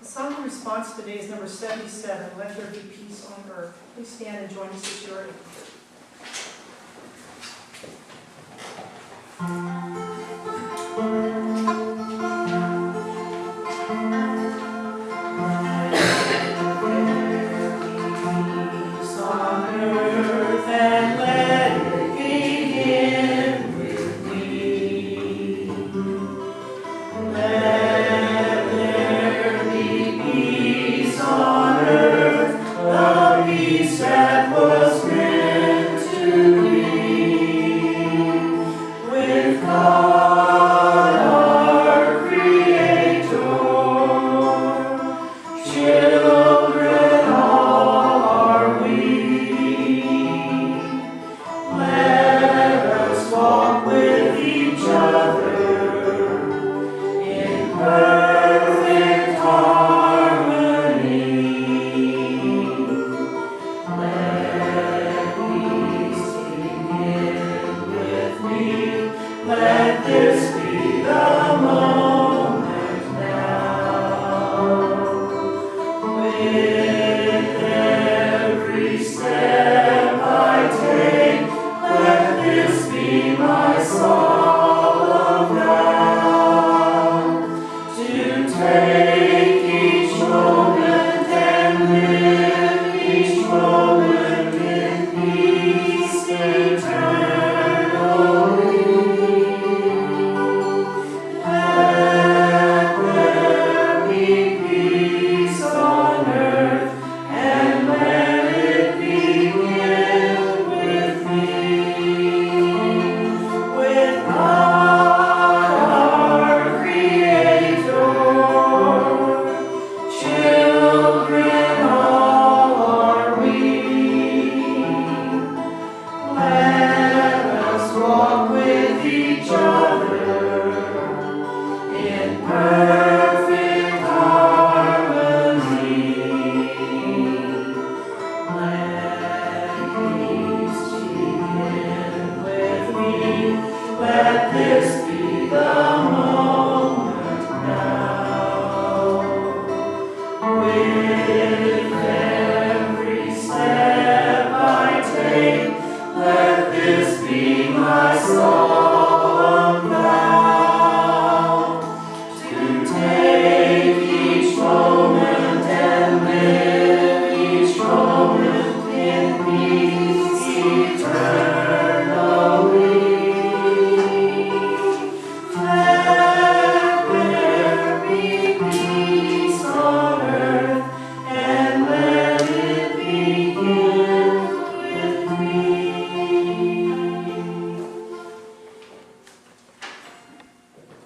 The song in response today is number 77, Let There Be Peace on Earth. Please stand and join us as you're ready.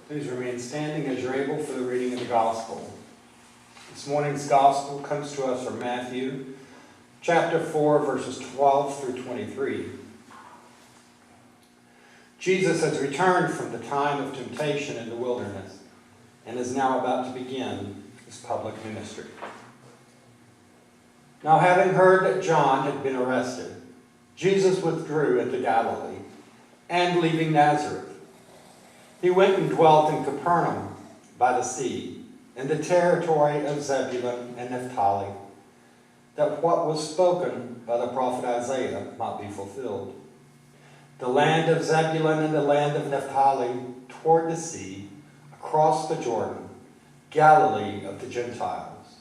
Please remain standing as you're able for the reading of the Gospel. This morning's Gospel comes to us from Matthew, chapter 4, verses 12 through 23. Jesus has returned from the time of temptation in the wilderness and is now about to begin his public ministry. Now, having heard that John had been arrested, Jesus withdrew into Galilee, and leaving Nazareth, he went and dwelt in Capernaum by the sea, in the territory of Zebulun and Naphtali, that what was spoken by the prophet Isaiah might be fulfilled. The land of Zebulun and the land of Naphtali toward the sea, across the Jordan, Galilee of the Gentiles.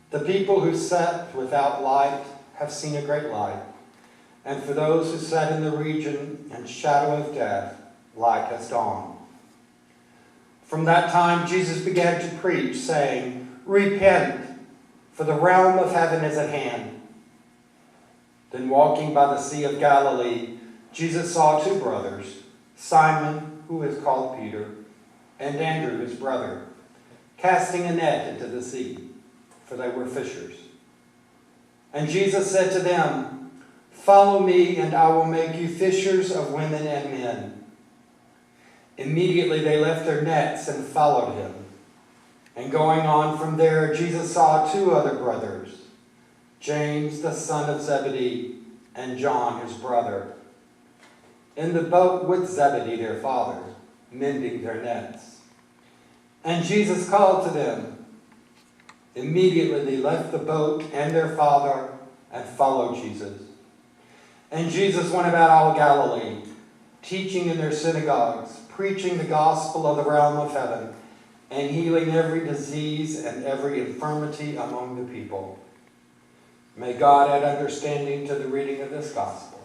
The people who sat without light have seen a great light, and for those who sat in the region and shadow of death, light has dawned. From that time Jesus began to preach, saying, "Repent, for the realm of heaven is at hand." Then walking by the Sea of Galilee, Jesus saw two brothers, Simon, who is called Peter, and Andrew, his brother, casting a net into the sea, for they were fishers. And Jesus said to them, "Follow me, and I will make you fishers of women and men." Immediately they left their nets and followed him. And going on from there, Jesus saw two other brothers, James the son of Zebedee, and John his brother, in the boat with Zebedee their father, mending their nets. And Jesus called to them, Immediately they left the boat and their father and followed Jesus. And Jesus went about all Galilee, teaching in their synagogues, preaching the gospel of the realm of heaven, and healing every disease and every infirmity among the people. May God add understanding to the reading of this gospel.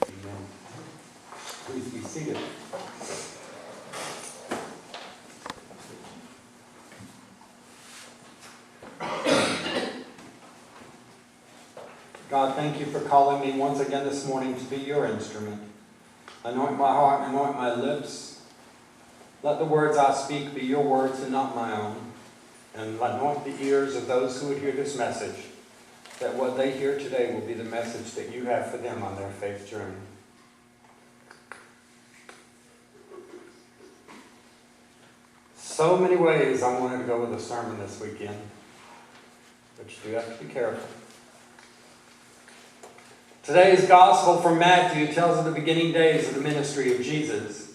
Amen. Please be seated. God, thank you for calling me once again this morning to be your instrument. Anoint my heart and anoint my lips. Let the words I speak be your words and not my own. And anoint the ears of those who would hear this message, that what they hear today will be the message that you have for them on their faith journey. So many ways I wanted to go with a sermon this weekend, but you do have to be careful. Today's gospel from Matthew tells of the beginning days of the ministry of Jesus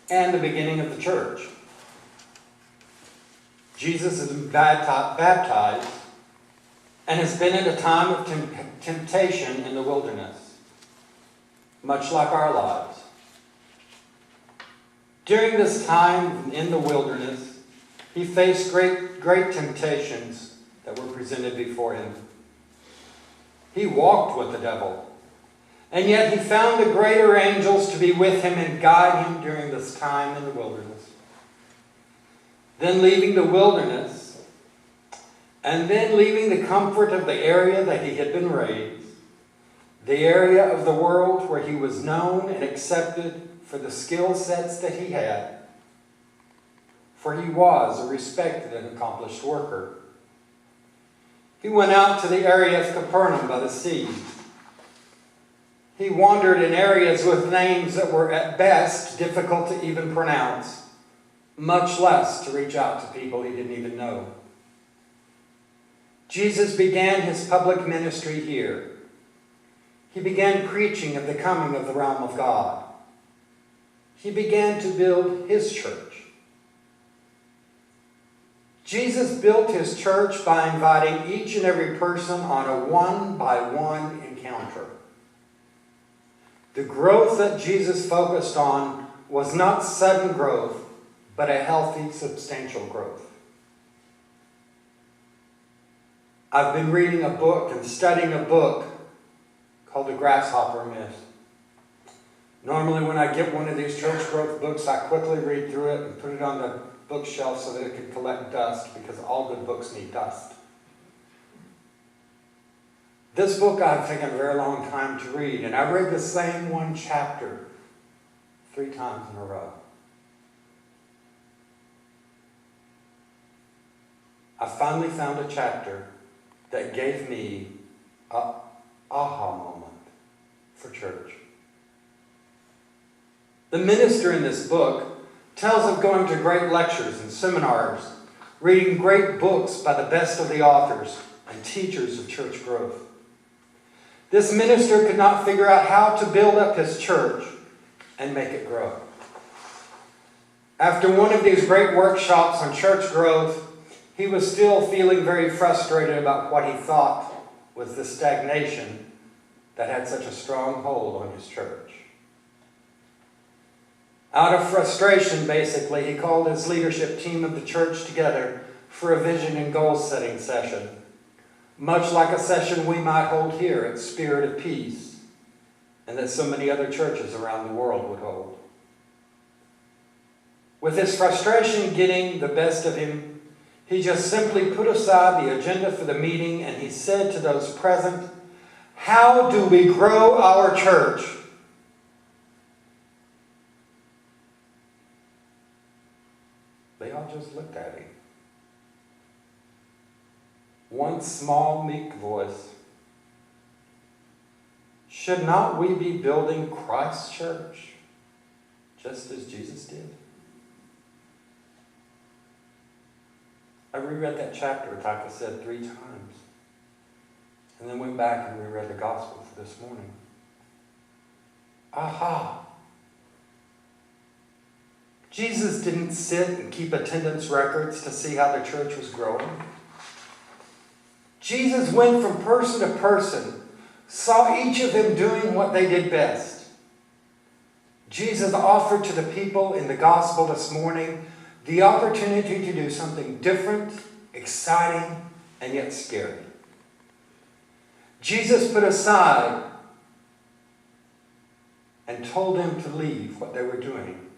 and the beginning of the church. Jesus is baptized and has been in a time of temptation in the wilderness, much like our lives. During this time in the wilderness, he faced great temptations that were presented before him. He walked with the devil, and yet he found the greater angels to be with him and guide him during this time in the wilderness. Then leaving the wilderness, and then leaving the comfort of the area that he had been raised, the area of the world where he was known and accepted for the skill sets that he had, for he was a respected and accomplished worker. He went out to the area of Capernaum by the sea. He wandered in areas with names that were at best difficult to even pronounce, much less to reach out to people he didn't even know. Jesus began his public ministry here. He began preaching of the coming of the realm of God. He began to build his church. Jesus built his church by inviting each and every person on a one-by-one encounter. The growth that Jesus focused on was not sudden growth, but a healthy, substantial growth. I've been reading a book and studying a book called The Grasshopper Myth. Normally when I get one of these church growth books, I quickly read through it and put it on the bookshelf so that it could collect dust, because all good books need dust. This book I've taken a very long time to read, and I read the same one chapter 3 times in a row. I finally found a chapter that gave me an aha moment for church. The minister in this book tells of going to great lectures and seminars, reading great books by the best of the authors and teachers of church growth. This minister could not figure out how to build up his church and make it grow. After one of these great workshops on church growth, he was still feeling very frustrated about what he thought was the stagnation that had such a strong hold on his church. Out of frustration, basically, he called his leadership team of the church together for a vision and goal-setting session, much like a session we might hold here at Spirit of Peace, and that so many other churches around the world would hold. With his frustration getting the best of him, he just simply put aside the agenda for the meeting, and he said to those present, "How do we grow our church?" They all just looked at him. One small, meek voice. "Should not we be building Christ's church, just as Jesus did?" I reread that chapter, like I said, 3 times. And then went back and reread the gospel for this morning. Aha! Jesus didn't sit and keep attendance records to see how the church was growing. Jesus went from person to person, saw each of them doing what they did best. Jesus offered to the people in the gospel this morning the opportunity to do something different, exciting, and yet scary. Jesus put aside and told them to leave what they were doing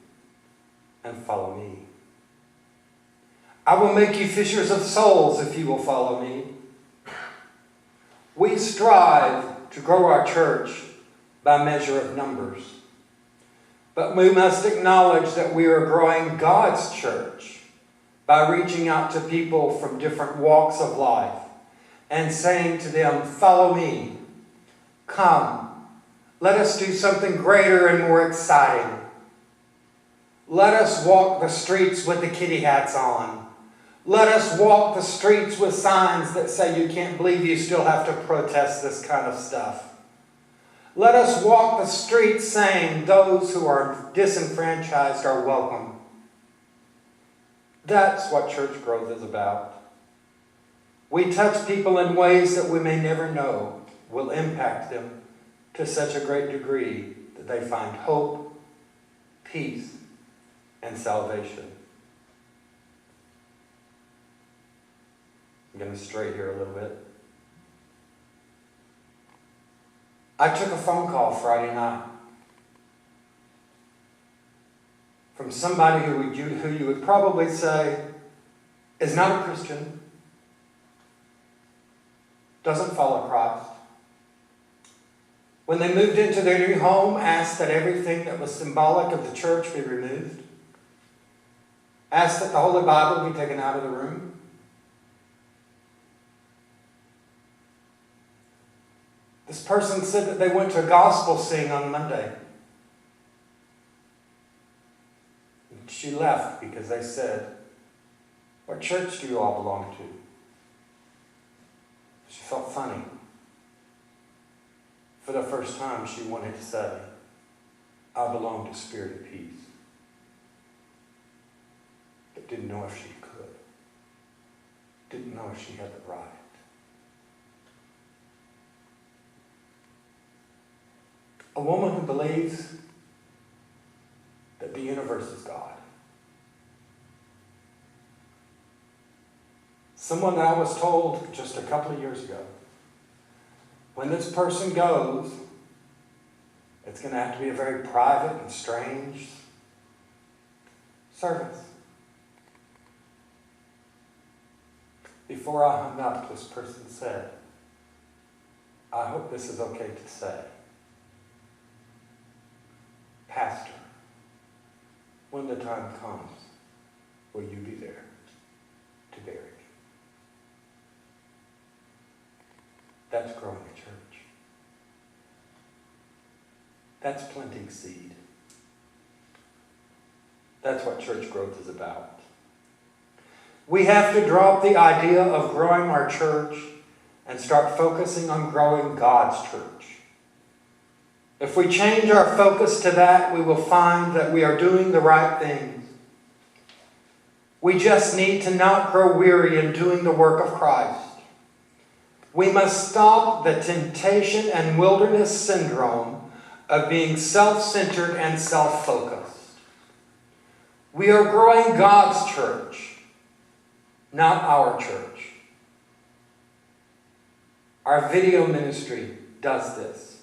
and follow me. I will make you fishers of souls if you will follow me. We strive to grow our church by measure of numbers. But we must acknowledge that we are growing God's church by reaching out to people from different walks of life and saying to them, follow me. Come, let us do something greater and more exciting. Let us walk the streets with the kitty hats on. Let us walk the streets with signs that say you can't believe you still have to protest this kind of stuff. Let us walk the streets saying those who are disenfranchised are welcome. That's what church growth is about. We touch people in ways that we may never know will impact them to such a great degree that they find hope, peace, and salvation. I'm going to stray here a little bit. I took a phone call Friday night from somebody who you would probably say is not a Christian, doesn't follow Christ. When they moved into their new home, asked that everything that was symbolic of the church be removed, asked that the Holy Bible be taken out of the room. This person said that they went to a gospel sing on Monday. And she left because they said, what church do you all belong to? She felt funny. For the first time, she wanted to say, I belong to Spirit of Peace. But didn't know if she could. Didn't know if she had the right. A woman who believes that the universe is God. Someone that I was told just a couple of years ago, when this person goes, it's going to have to be a very private and strange service. Before I hung up, this person said, I hope this is okay to say. Pastor, when the time comes, will you be there to bury me? That's growing a church. That's planting seed. That's what church growth is about. We have to drop the idea of growing our church and start focusing on growing God's church. If we change our focus to that, we will find that we are doing the right things. We just need to not grow weary in doing the work of Christ. We must stop the temptation and wilderness syndrome of being self-centered and self-focused. We are growing God's church, not our church. Our video ministry does this.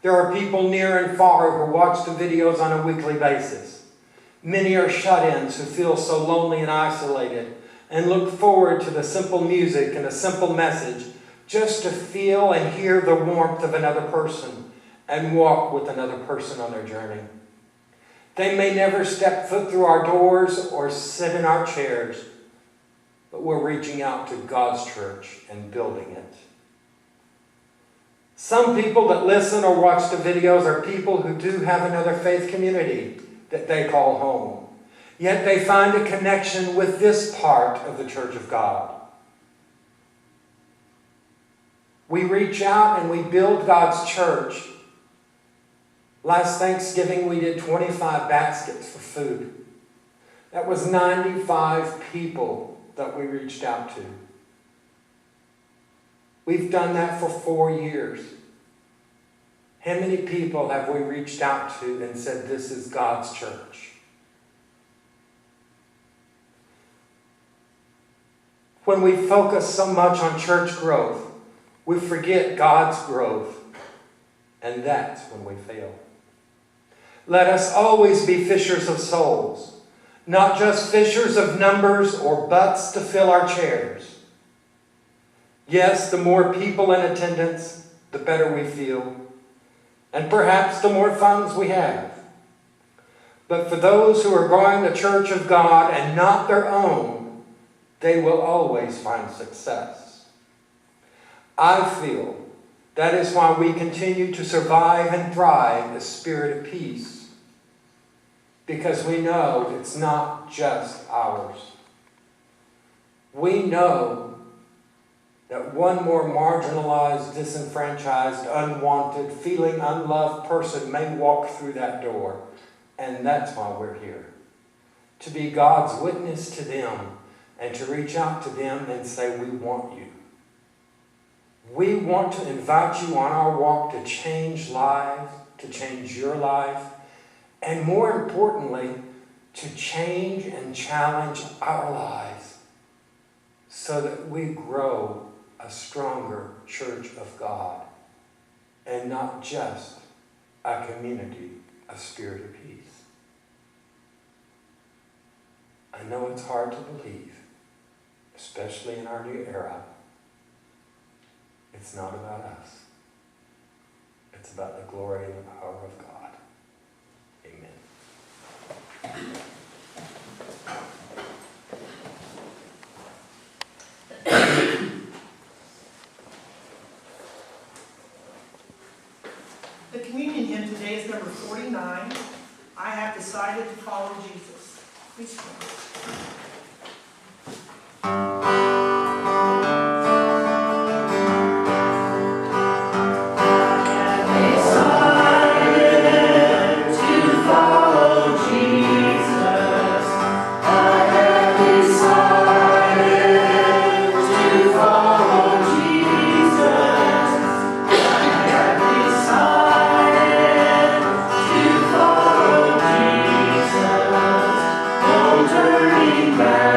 There are people near and far who watch the videos on a weekly basis. Many are shut-ins who feel so lonely and isolated and look forward to the simple music and a simple message just to feel and hear the warmth of another person and walk with another person on their journey. They may never step foot through our doors or sit in our chairs, but we're reaching out to God's church and building it. Some people that listen or watch the videos are people who do have another faith community that they call home. Yet they find a connection with this part of the Church of God. We reach out and we build God's church. Last Thanksgiving we did 25 baskets for food. That was 95 people that we reached out to. We've done that for 4 years. How many people have we reached out to and said, this is God's church? When we focus so much on church growth, we forget God's growth, and that's when we fail. Let us always be fishers of souls, not just fishers of numbers or butts to fill our chairs. Yes, the more people in attendance, the better we feel, and perhaps the more funds we have. But for those who are growing the church of God and not their own, they will always find success. I feel that is why we continue to survive and thrive the spirit of peace, because we know it's not just ours. We know that one more marginalized, disenfranchised, unwanted, feeling unloved person may walk through that door, and that's why we're here. To be God's witness to them and to reach out to them and say, we want you. We want to invite you on our walk to change lives, to change your life, and more importantly, to change and challenge our lives so that we grow a stronger church of God and not just a community of spirit of peace. I know it's hard to believe, especially in our new era. It's not about us. It's about the glory and the power of God. Amen. The communion hymn today is number 49. I have decided to follow Jesus. Please stand. Turning back.